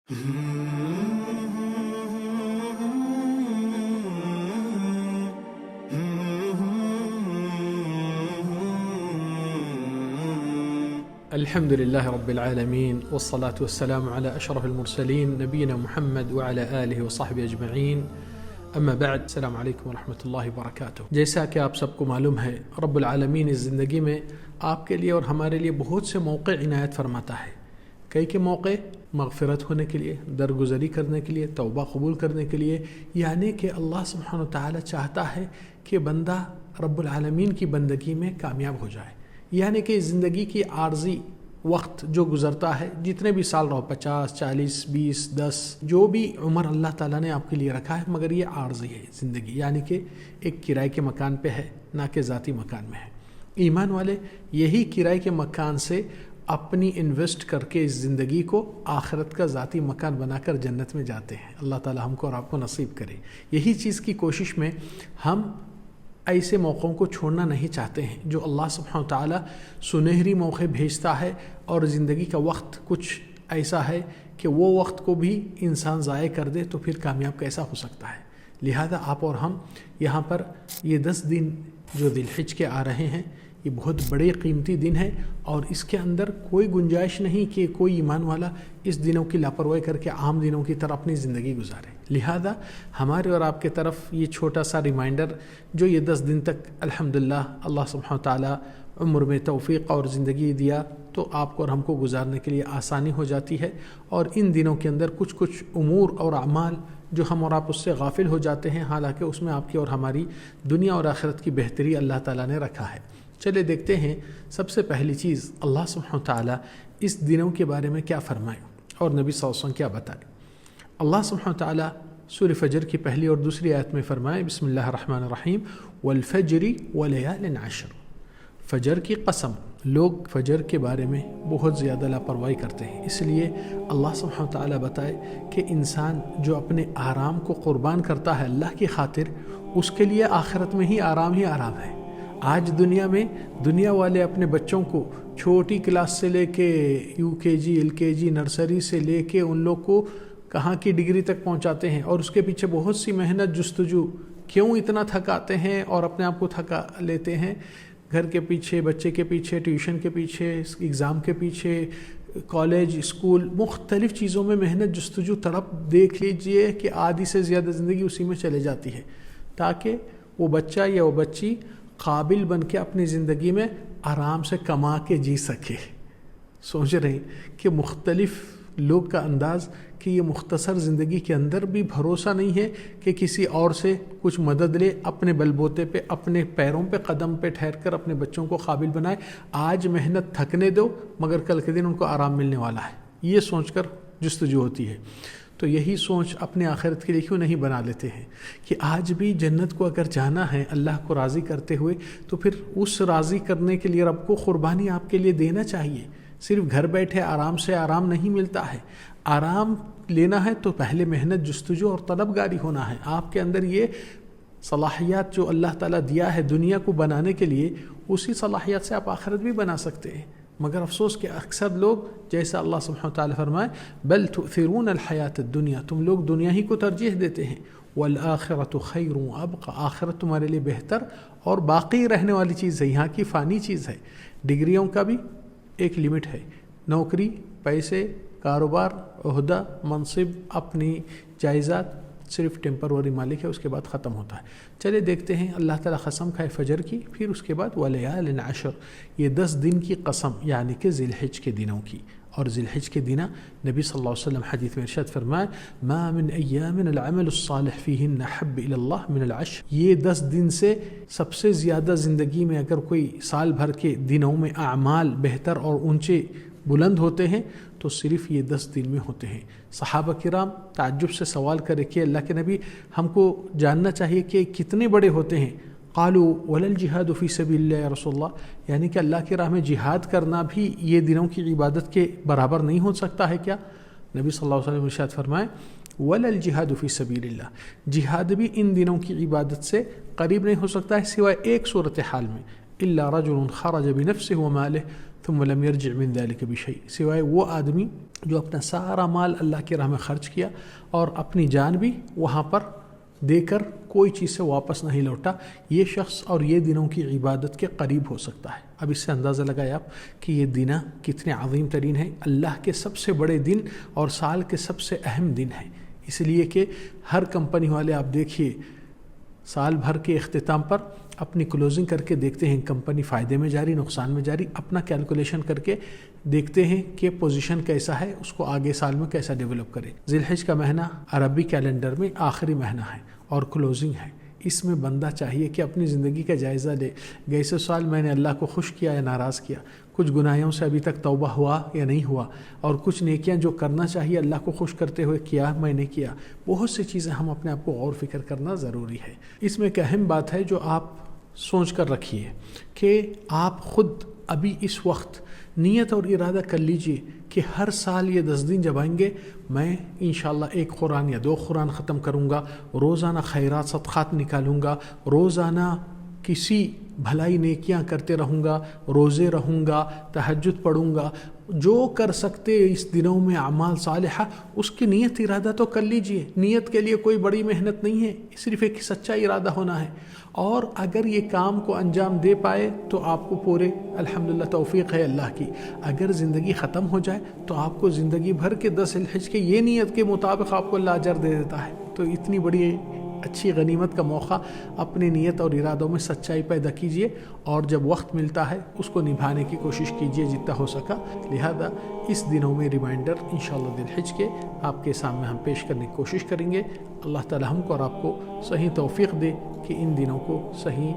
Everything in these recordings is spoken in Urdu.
الحمد لله رب العالمين والصلاة والسلام على أشرف المرسلين نبينا محمد وعلى آله وصحبه أجمعين اما بعد السلام علیکم ورحمۃ اللہ وبرکاتہ۔ جیسا کہ آپ سب کو معلوم ہے، رب العالمین اس زندگی میں آپ کے لیے اور ہمارے لیے بہت سے موقع عنایت فرماتا ہے۔ کئی کے موقع مغفرت ہونے کے لیے، درگزری کرنے کے لیے، توبہ قبول کرنے کے لیے، یعنی کہ اللہ سبحانہ وتعالی چاہتا ہے کہ بندہ رب العالمین کی بندگی میں کامیاب ہو جائے، یعنی کہ زندگی کی عارضی وقت جو گزرتا ہے، جتنے بھی سال رہو، 50 40 20 10 جو بھی عمر اللہ تعالیٰ نے آپ کے لیے رکھا ہے، مگر یہ عارضی ہے زندگی، یعنی کہ ایک کرائے کے مکان پہ ہے، نہ کہ ذاتی مکان میں ہے۔ ایمان والے یہی کرائے کے مکان سے اپنی انویسٹ کر کے اس زندگی کو آخرت کا ذاتی مکان بنا کر جنت میں جاتے ہیں۔ اللہ تعالیٰ ہم کو اور آپ کو نصیب کرے۔ یہی چیز کی کوشش میں ہم ایسے موقعوں کو چھوڑنا نہیں چاہتے ہیں جو اللہ سبحانہ وتعالی سنہری موقع بھیجتا ہے، اور زندگی کا وقت کچھ ایسا ہے کہ وہ وقت کو بھی انسان ضائع کر دے تو پھر کامیاب کیسا ہو سکتا ہے۔ لہذا آپ اور ہم یہاں پر یہ 10 دن جو ذی الحج کے آ رہے ہیں، یہ بہت بڑے قیمتی دن ہے، اور اس کے اندر کوئی گنجائش نہیں کہ کوئی ایمان والا اس دنوں کی لاپرواہی کر کے عام دنوں کی طرح اپنی زندگی گزارے۔ لہذا ہمارے اور آپ کے طرف یہ چھوٹا سا ریمائنڈر، جو یہ 10 دن تک الحمدللہ اللہ سبحانہ تعالی عمر میں توفیق اور زندگی دیا تو آپ کو اور ہم کو گزارنے کے لیے آسانی ہو جاتی ہے، اور ان دنوں کے اندر کچھ امور اور اعمال جو ہم اور آپ اس سے غافل ہو جاتے ہیں، حالانکہ اس میں آپ کی اور ہماری دنیا اور آخرت کی بہتری اللہ تعالیٰ نے رکھا ہے۔ چلے دیکھتے ہیں، سب سے پہلی چیز اللہ سبحانہ تعالیٰ اس دنوں کے بارے میں کیا فرمائے اور نبی صلی اللہ علیہ وسلم کیا بتائے۔ اللہ سبحانہ تعالیٰ سورہ فجر کی پہلی اور دوسری آیت میں فرمائے، بسم اللہ الرحمن الرحیم، والفجر ولیال عشر۔ فجر کی قسم۔ لوگ فجر کے بارے میں بہت زیادہ لاپرواہی کرتے ہیں، اس لیے اللہ سبحانہ تعالیٰ بتائے کہ انسان جو اپنے آرام کو قربان کرتا ہے اللہ کی خاطر، اس کے لیے آخرت میں ہی آرام ہے۔ آج دنیا میں دنیا والے اپنے بچوں کو چھوٹی کلاس سے لے کے UKG LKG نرسری سے لے کے ان لوگ کو کہاں کی ڈگری تک پہنچاتے ہیں، اور اس کے پیچھے بہت سی محنت جستجو۔ کیوں اتنا تھکاتے ہیں اور اپنے آپ کو تھکا لیتے ہیں؟ گھر کے پیچھے، بچے کے پیچھے، ٹیوشن کے پیچھے، ایگزام کے پیچھے، کالج، اسکول، مختلف چیزوں میں محنت جستجو، تڑپ دیکھ لیجئے کہ آدھی سے زیادہ زندگی اسی میں چلے جاتی ہے، تاکہ وہ بچہ یا وہ بچی قابل بن کے اپنی زندگی میں آرام سے کما کے جی سکے۔ سوچ رہے ہیں کہ مختلف لوگ کا انداز کہ یہ مختصر زندگی کے اندر بھی بھروسہ نہیں ہے کہ کسی اور سے کچھ مدد لے، اپنے بل بوتے پہ، اپنے پیروں پہ، قدم پہ ٹھہر کر اپنے بچوں کو قابل بنائے۔ آج محنت تھکنے دو، مگر کل کے دن ان کو آرام ملنے والا ہے، یہ سوچ کر جستجو ہوتی ہے۔ تو یہی سوچ اپنے آخرت کے لیے کیوں نہیں بنا لیتے ہیں کہ آج بھی جنت کو اگر جانا ہے اللہ کو راضی کرتے ہوئے، تو پھر اس راضی کرنے کے لیے رب کو قربانی آپ کے لیے دینا چاہیے۔ صرف گھر بیٹھے آرام سے آرام نہیں ملتا ہے۔ آرام لینا ہے تو پہلے محنت جستجو اور طلبگاری ہونا ہے۔ آپ کے اندر یہ صلاحیات جو اللہ تعالیٰ دیا ہے دنیا کو بنانے کے لیے، اسی صلاحیات سے آپ آخرت بھی بنا سکتے ہیں۔ مگر افسوس کہ اکثر لوگ، جیسا اللہ سبحانہ تعالیٰ فرمائے، بل تؤثرون الحیات الدنیا، تم لوگ دنیا ہی کو ترجیح دیتے ہیں، والآخرۃ خیر وابقی، آخرت تمہارے لیے بہتر اور باقی رہنے والی چیز ہے، یہاں کی فانی چیز ہے۔ ڈگریوں کا بھی ایک لمٹ ہے، نوکری، پیسے، کاروبار، عہدہ، منصب، اپنی جائیداد صرف ٹیمپروری مالک ہے، اس کے بعد ختم ہوتا ہے۔ چلے دیکھتے ہیں، اللہ تعالیٰ قسم کھائے فجر کی، پھر اس کے بعد ولیال عشر، یہ 10 دن کی قسم، یعنی کہ ذی الحج کے دنوں کی۔ اور ذی الحج کے دن نبی صلی اللہ علیہ وسلم حدیث میں ارشاد فرمائے، ما من ایام العمل الصالح فیہن احب الی اللہ من العشر، یہ 10 دن سے سب سے زیادہ زندگی میں اگر کوئی سال بھر کے دنوں میں اعمال بہتر اور اونچے بلند ہوتے ہیں تو صرف یہ 10 دن میں ہوتے ہیں۔ صحابہ کرام تعجب سے سوال کرے کہ اللہ کے نبی، ہم کو جاننا چاہیے کہ کتنے بڑے ہوتے ہیں؟ قالوا ولا الجہاد فی سبیل اللہ یا رسول اللہ، یعنی کہ اللہ کی راہ میں جہاد کرنا بھی یہ دنوں کی عبادت کے برابر نہیں ہو سکتا ہے کیا؟ نبی صلی اللہ علیہ وسلم ارشاد فرمائے، ولا الجہاد فی سبیل اللہ، جہاد بھی ان دنوں کی عبادت سے قریب نہیں ہو سکتا ہے سوائے ایک صورتحال میں، الا رجل خرج بنفسه وماله ثم لم يرجع من ذلك بشيء، سوائے وہ آدمی جو اپنا سارا مال اللہ کی راہ میں خرچ کیا اور اپنی جان بھی وہاں پر دے کر کوئی چیز سے واپس نہیں لوٹا، یہ شخص اور یہ دنوں کی عبادت کے قریب ہو سکتا ہے۔ اب اس سے اندازہ لگائے آپ کہ یہ دن کتنے عظیم ترین ہیں، اللہ کے سب سے بڑے دن اور سال کے سب سے اہم دن ہیں، اس لیے کہ ہر کمپنی والے آپ دیکھیے سال بھر کے اختتام پر اپنی کلوزنگ کر کے دیکھتے ہیں کمپنی فائدے میں جاری نقصان میں جاری، اپنا کیلکولیشن کر کے دیکھتے ہیں کہ پوزیشن کیسا ہے، اس کو آگے سال میں کیسا ڈیولپ کرے۔ ذی الحج کا مہینہ عربی کیلنڈر میں آخری مہینہ ہے اور کلوزنگ ہے، اس میں بندہ چاہیے کہ اپنی زندگی کا جائزہ لے، گئے سال میں نے اللہ کو خوش کیا یا ناراض کیا، کچھ گناہوں سے ابھی تک توبہ ہوا یا نہیں ہوا، اور کچھ نیکیاں جو کرنا چاہیے اللہ کو خوش کرتے ہوئے کیا میں نے کیا، بہت سی چیزیں ہم اپنے آپ کو غور فکر کرنا ضروری ہے۔ اس میں ایک اہم بات ہے جو آپ سوچ کر رکھیے کہ آپ خود ابھی اس وقت نیت اور ارادہ کر لیجئے کہ ہر سال یہ 10 دن جب آئیں گے میں انشاءاللہ 1 قرآن یا 2 قرآن ختم کروں گا، روزانہ خیرات صدقات نکالوں گا، روزانہ کسی بھلائی نیکیاں کرتے رہوں گا، روزے رہوں گا، تہجد پڑھوں گا، جو کر سکتے اس دنوں میں اعمال صالحہ اس کی نیت ارادہ تو کر لیجئے۔ نیت کے لیے کوئی بڑی محنت نہیں ہے، صرف ایک سچا ارادہ ہونا ہے، اور اگر یہ کام کو انجام دے پائے تو آپ کو پورے الحمدللہ توفیق ہے اللہ کی، اگر زندگی ختم ہو جائے تو آپ کو زندگی بھر کے 10 ذی الحج کے یہ نیت کے مطابق آپ کو اللہ اجر دے دیتا ہے۔ تو اتنی بڑی اچھی غنیمت کا موقع، اپنی نیت اور ارادوں میں سچائی پیدا کیجئے، اور جب وقت ملتا ہے اس کو نبھانے کی کوشش کیجئے جتنا ہو سکا۔ لہذا اس دنوں میں ریمائنڈر انشاءاللہ ذی الحج کے آپ کے سامنے ہم پیش کرنے کی کوشش کریں گے۔ اللہ تعالی ہم کو اور آپ کو صحیح توفیق دے کہ ان دنوں کو صحیح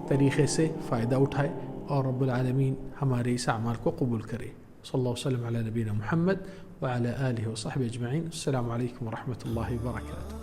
طریقے سے فائدہ اٹھائے، اور رب العالمین ہمارے اس اعمال کو قبول کرے۔ صلی اللہ وسلم علی نبینا محمد وعلی آلہ وصحبہ اجمعین۔ السلام علیکم ورحمۃ اللہ وبرکاتہ۔